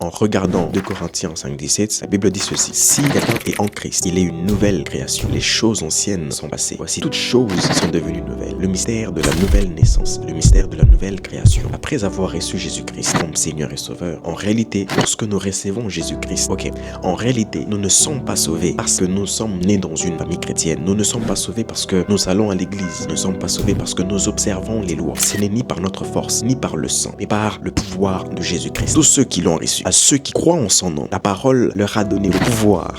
En regardant 2 Corinthiens 5,17, la Bible dit ceci. Si quelqu'un est en Christ, il est une nouvelle création. Les choses anciennes sont passées. Voici, toutes choses sont devenues nouvelles. Le mystère de la nouvelle naissance, le mystère de la nouvelle création. Après avoir reçu Jésus-Christ comme Seigneur et Sauveur, en réalité, lorsque nous recevons Jésus-Christ, en réalité, nous ne sommes pas sauvés parce que nous sommes nés dans une famille chrétienne. Nous ne sommes pas sauvés parce que nous allons à l'église. Nous ne sommes pas sauvés parce que nous observons les lois. Ce n'est ni par notre force, ni par le sang, mais par le pouvoir de Jésus-Christ. Tous ceux qui l'ont reçu, à ceux qui croient en son nom, la parole leur a donné le pouvoir.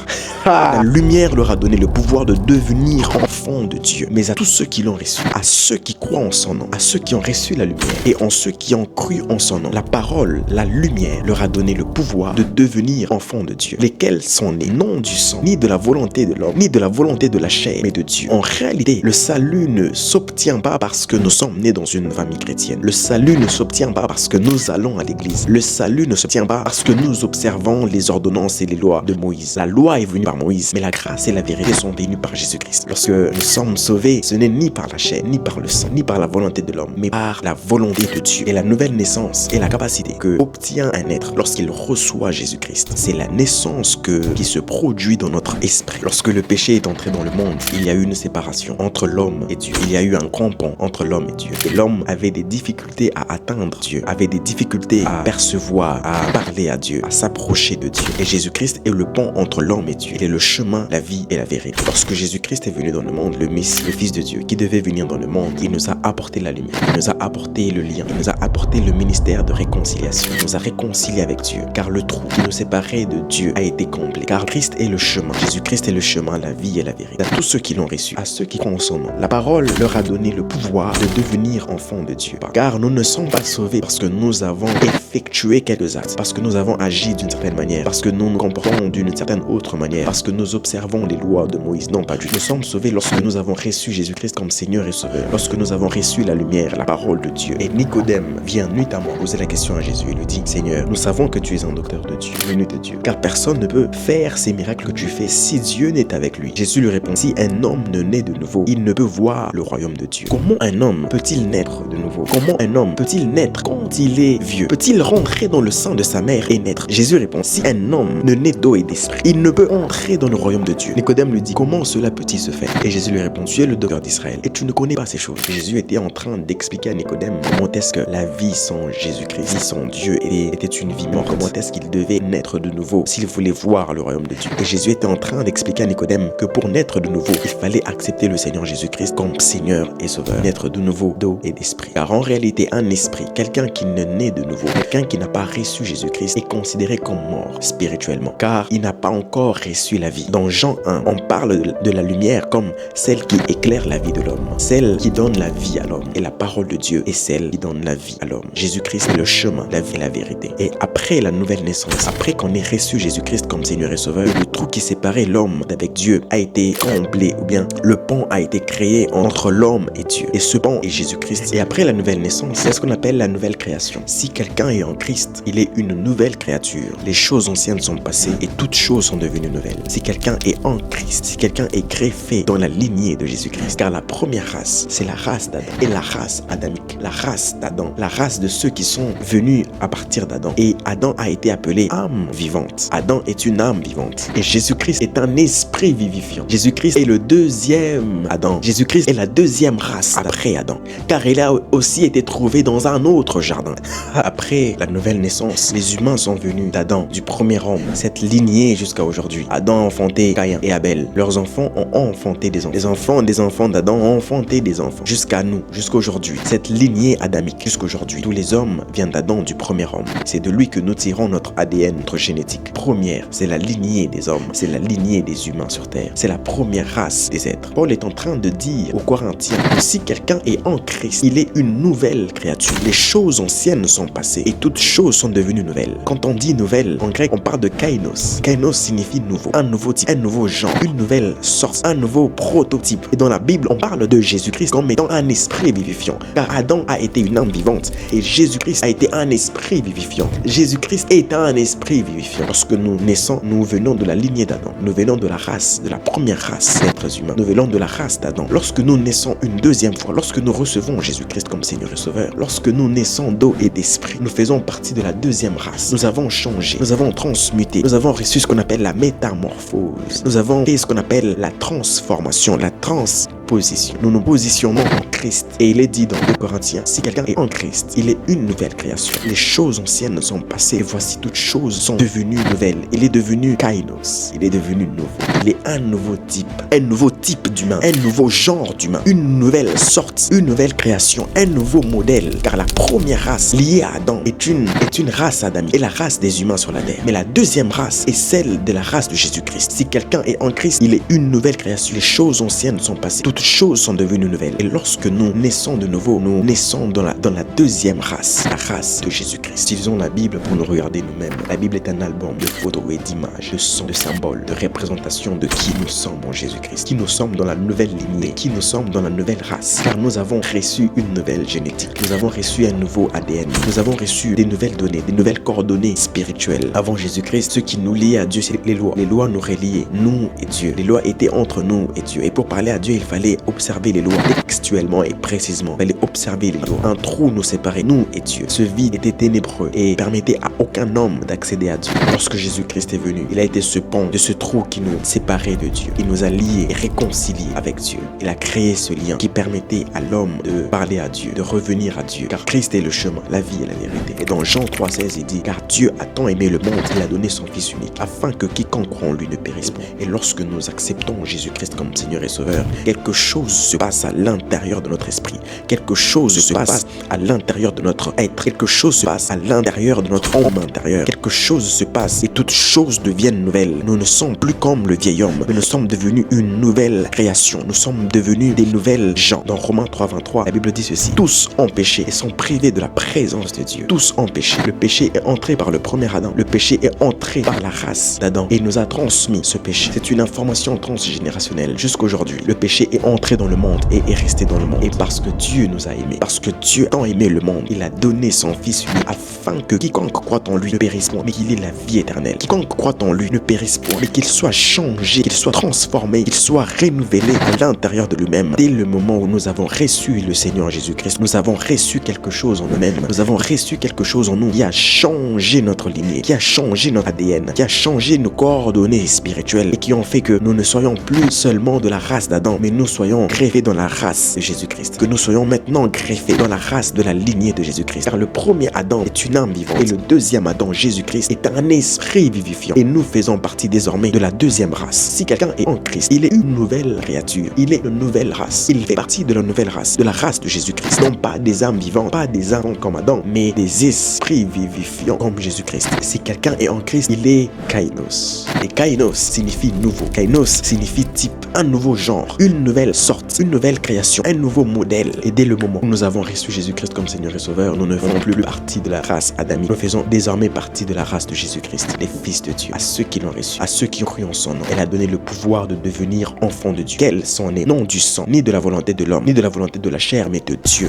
La lumière leur a donné le pouvoir de devenir enfants de Dieu. Mais à tous ceux qui l'ont reçu, à ceux qui croient en son nom, à ceux qui ont reçu la lumière et en ceux qui ont cru en son nom, la parole, la lumière leur a donné le pouvoir de devenir enfants de Dieu, lesquels sont nés non du sang, ni de la volonté de l'homme, ni de la volonté de la chair, mais de Dieu. En réalité, le salut ne s'obtient pas parce que nous sommes nés dans une famille chrétienne. Le salut ne s'obtient pas parce que nous allons à l'église. Le salut ne s'obtient pas parce que nous observons les ordonnances et les lois de Moïse. La loi est venue par Moïse, mais la grâce et la vérité sont venues par Jésus-Christ. Lorsque nous sommes sauvés, ce n'est ni par la chair, ni par le sang, ni par la volonté de l'homme, mais par la volonté de Dieu. Et la nouvelle naissance est la capacité que obtient un être lorsqu'il reçoit Jésus-Christ. C'est la naissance qui se produit dans notre esprit. Lorsque le péché est entré dans le monde, il y a eu une séparation entre l'homme et Dieu. Il y a eu un grand pont entre l'homme et Dieu. Et l'homme avait des difficultés à atteindre Dieu, avait des difficultés à percevoir, à parler à Dieu, à s'approcher de Dieu. Et Jésus-Christ est le pont entre l'homme et Dieu. Il est le chemin, la vie et la vérité. Lorsque Jésus-Christ est venu dans le monde, le Fils de Dieu, qui devait venir dans le monde, il nous a apporté la lumière, il nous a apporté le lien, il nous a apporté le ministère de réconciliation, il nous a réconciliés avec Dieu, car le trou qui nous séparait de Dieu a été comblé, car Christ est le chemin, Jésus-Christ est le chemin, la vie et la vérité. À tous ceux qui l'ont reçu, à ceux qui croient en son nom, la parole leur a donné le pouvoir de devenir enfants de Dieu, car nous ne sommes pas sauvés parce que nous avons effectué quelques actes, parce que nous avons agi d'une certaine manière, parce que nous nous comportons d'une certaine autre manière, parce que nous observons les lois de Moïse. Non, pas du tout. Nous sommes sauvés lorsque nous avons reçu Jésus-Christ comme Seigneur et Sauveur, lorsque nous avons reçu la lumière, la parole de Dieu. Et Nicodème vient nuitamment poser la question à Jésus. Il lui dit, Seigneur, nous savons que tu es un docteur de Dieu, venu de Dieu, car personne ne peut faire ces miracles que tu fais si Dieu n'est avec lui. Jésus lui répond, si un homme ne naît de nouveau, il ne peut voir le royaume de Dieu. Comment un homme peut-il naître de nouveau? Comment un homme peut-il naître quand il est vieux? Peut-il rentrer dans le sein de sa mère et naître? Jésus répond, si un homme ne naît d'eau et d'esprit, il ne peut entrer dans le royaume de Dieu. Nicodème lui dit, comment cela peut-il se faire? Et Jésus lui répond, tu es le docteur d'Israël et tu ne connais pas ces choses. Jésus était en train d'expliquer à Nicodème comment est-ce que la vie sans Jésus-Christ, vie sans Dieu était une vie morte. Comment est-ce qu'il devait naître de nouveau s'il voulait voir le royaume de Dieu. Et Jésus était en train d'expliquer à Nicodème que pour naître de nouveau, il fallait accepter le Seigneur Jésus-Christ comme Seigneur et Sauveur. Naître de nouveau d'eau et d'esprit. Car en réalité, un esprit, quelqu'un qui ne naît de nouveau, quelqu'un qui n'a pas reçu Jésus-Christ est considéré comme mort spirituellement, car il n'a pas encore reçu la vie. Dans Jean 1, on parle de la lumière comme celle qui éclaire la vie de l'homme, celle qui donne la vie à l'homme. Et la parole de Dieu est celle qui donne la vie à l'homme. Jésus-Christ est le chemin, la vie et la vérité. Et après la nouvelle naissance, après qu'on ait reçu Jésus-Christ comme Seigneur et Sauveur, le trou qui séparait l'homme avec Dieu a été comblé, ou bien le pont a été créé entre l'homme et Dieu. Et ce pont est Jésus-Christ. Et après la nouvelle naissance, c'est ce qu'on appelle la nouvelle création. Si quelqu'un est en Christ, il est une nouvelle créature. Les choses anciennes sont passées et toutes choses sont devenues nouvelles. Si quelqu'un est en Christ, si quelqu'un est greffé dans la lignée de Jésus-Christ, car la première race, c'est la race d'Adam et la race adamique, la race d'Adam, la race de ceux qui sont venus à partir d'Adam. Et Adam a été appelé âme vivante. Adam est une âme vivante. Et Jésus-Christ est un esprit vivifiant. Jésus-Christ est le deuxième Adam. Jésus-Christ est la deuxième race après Adam, car il a aussi été trouvé dans un autre jardin. Après la nouvelle naissance, les humains sont venus d'Adam, du premier homme, cette lignée jusqu'à aujourd'hui. Adam a enfanté Caïn et Abel. Leurs enfants ont enfanté des enfants. Des enfants d'Adam ont enfanté des enfants. Jusqu'à nous, jusqu'à aujourd'hui. Cette lignée adamique jusqu'aujourd'hui. Tous les hommes viennent d'Adam, du premier homme. C'est de lui que nous tirons notre ADN, notre génétique. Première, c'est la lignée des hommes. C'est la lignée des humains sur terre. C'est la première race des êtres. Paul est en train de dire aux Corinthiens que si quelqu'un est en Christ, il est une nouvelle créature. Les choses anciennes sont passées et toutes choses sont devenues nouvelles. Quand on dit nouvelle, en grec, on parle de kainos. Kainos signifie nouveau, un nouveau type, un nouveau genre, une nouvelle sorte, un nouveau prototype. Et dans la Bible, on parle de Jésus-Christ comme étant un esprit vivifiant. Car Adam a été une âme vivante et Jésus-Christ a été un esprit vivifiant. Jésus-Christ est un esprit vivifiant. Lorsque nous naissons, nous venons de la lignée d'Adam. Nous venons de la race, de la première race d'êtres humains. Nous venons de la race d'Adam. Lorsque nous naissons une deuxième fois, lorsque nous recevons Jésus-Christ comme Seigneur et Sauveur, lorsque nous naissons d'eau et d'esprit, nous faisons partie de la deuxième race. Nous avons changé, nous avons transmuté, nous avons reçu ce qu'on appelle la métamorphose. Nous avons fait ce qu'on appelle la transformation, la transposition. Nous nous positionnons en Christ. Et il est dit dans 2 Corinthiens, si quelqu'un est en Christ, il est une nouvelle création. Les choses anciennes sont passées et voici toutes choses sont devenues nouvelles. Il est devenu kainos, il est devenu nouveau. Il est un nouveau type d'humain, un nouveau genre d'humain, une nouvelle sorte, une nouvelle création, un nouveau modèle. Car la première race liée à Adam est une race adamique, et la race des humains sur la terre. Mais la deuxième race est celle de la race de Jésus-Christ. Si quelqu'un est en Christ, il est une nouvelle création. Les choses anciennes sont passées, toutes choses sont devenues nouvelles. Et lorsque nous naissons de nouveau, nous naissons dans la deuxième race, la race de Jésus-Christ. Utilisons la Bible pour nous regarder nous-mêmes. La Bible est un album de photos et d'images, de sons, de symboles, de représentations de qui nous sommes en Jésus-Christ, qui nous sommes dans la nouvelle lignée, qui nous sommes dans la nouvelle race. Car nous avons reçu une nouvelle génétique, nous avons reçu un nouveau ADN, nous avons reçu des nouvelles données, des nouvelles coordonnées spirituelles. Avant Jésus-Christ, ce qui nous liait à Dieu, c'est les lois. Les lois nous reliaient, nous et Dieu. Les lois étaient entre nous et Dieu. Et pour parler à Dieu, il fallait observer les lois textuellement et précisément. Il fallait observer les lois. Un trou nous séparait, nous et Dieu. Ce vide était ténébreux et permettait à aucun homme d'accéder à Dieu. Lorsque Jésus-Christ est venu, il a été ce pont de ce trou qui nous séparait de Dieu. Il nous a liés et réconciliés avec Dieu. Il a créé ce lien qui permettait à l'homme de parler à Dieu, de revenir à Dieu. Car Christ est le chemin, la vie et la vérité. Et dans Jean 3,16, il dit, car Dieu a tant aimé le monde qu'il a donné son Fils unique, afin que quiconque croit en lui ne périsse pas. Et lorsque nous acceptons Jésus-Christ comme Seigneur et Sauveur, quelque chose se passe à l'intérieur de notre esprit. Quelque chose se passe à l'intérieur de notre être. Quelque chose se passe à l'intérieur de notre homme intérieur. Quelque chose se passe et toutes choses deviennent nouvelles. Nous ne sommes plus comme le vieil homme, mais nous sommes devenus une nouvelle création. Nous sommes devenus des nouvelles gens. Dans Romains 3,23, la Bible dit ceci. Tous ont péché et sont privés de la présence de Dieu. Tous ont péché. Le péché est entré par le premier Adam. Le péché est entré par la race d'Adam et il nous a transmis ce péché. C'est une information transgénérationnelle. Jusqu'aujourd'hui, le péché est entré dans le monde et est resté dans le monde. Et parce que Dieu nous a aimés, parce que Dieu a tant aimé le monde, il a donné son Fils unique afin que quiconque croit en lui ne périsse point, mais qu'il ait la vie éternelle. Quiconque croit en lui ne périsse point, mais qu'il soit changé, qu'il soit transformé, qu'il soit renouvelé à l'intérieur de lui-même. Dès le moment où nous avons reçu le Seigneur Jésus-Christ, nous avons reçu quelque chose en nous-mêmes. Nous avons reçu quelque chose en nous qui a changé notre lignée, qui a changé notre ADN, qui a changé nos coordonnées spirituelles et qui ont fait que nous ne soyons plus seulement de la race d'Adam, mais nous soyons greffés dans la race de Jésus-Christ. Que nous soyons maintenant greffés dans la race de la lignée de Jésus-Christ. Car le premier Adam est une âme vivante et le deuxième Adam, Jésus-Christ, est un esprit vivifiant. Et nous faisons partie désormais de la deuxième race. Si quelqu'un est en Christ, il est une nouvelle créature. Il est une nouvelle race. Il fait partie de la nouvelle race, de la race de Jésus-Christ. Non pas des âmes vivantes, pas des âmes comme Adam, mais des esprits vivifiants comme Jésus-Christ. Si quelqu'un est en Christ, il est kainos. Et kainos signifie nouveau. Kainos signifie type, un nouveau genre, une nouvelle sorte, une nouvelle création, un nouveau modèle. Et dès le moment où nous avons reçu Jésus-Christ comme Seigneur et Sauveur, nous ne faisons plus partie de la race adamique. Nous faisons désormais partie de la race de Jésus-Christ, les fils de Dieu. À ceux qui l'ont reçu, à ceux qui ont cru en son nom, elle a donné le pouvoir de devenir enfants de Dieu. Qu'elles sont nées non du sang, ni de la volonté de l'homme, ni de la volonté de la chair, mais de Dieu.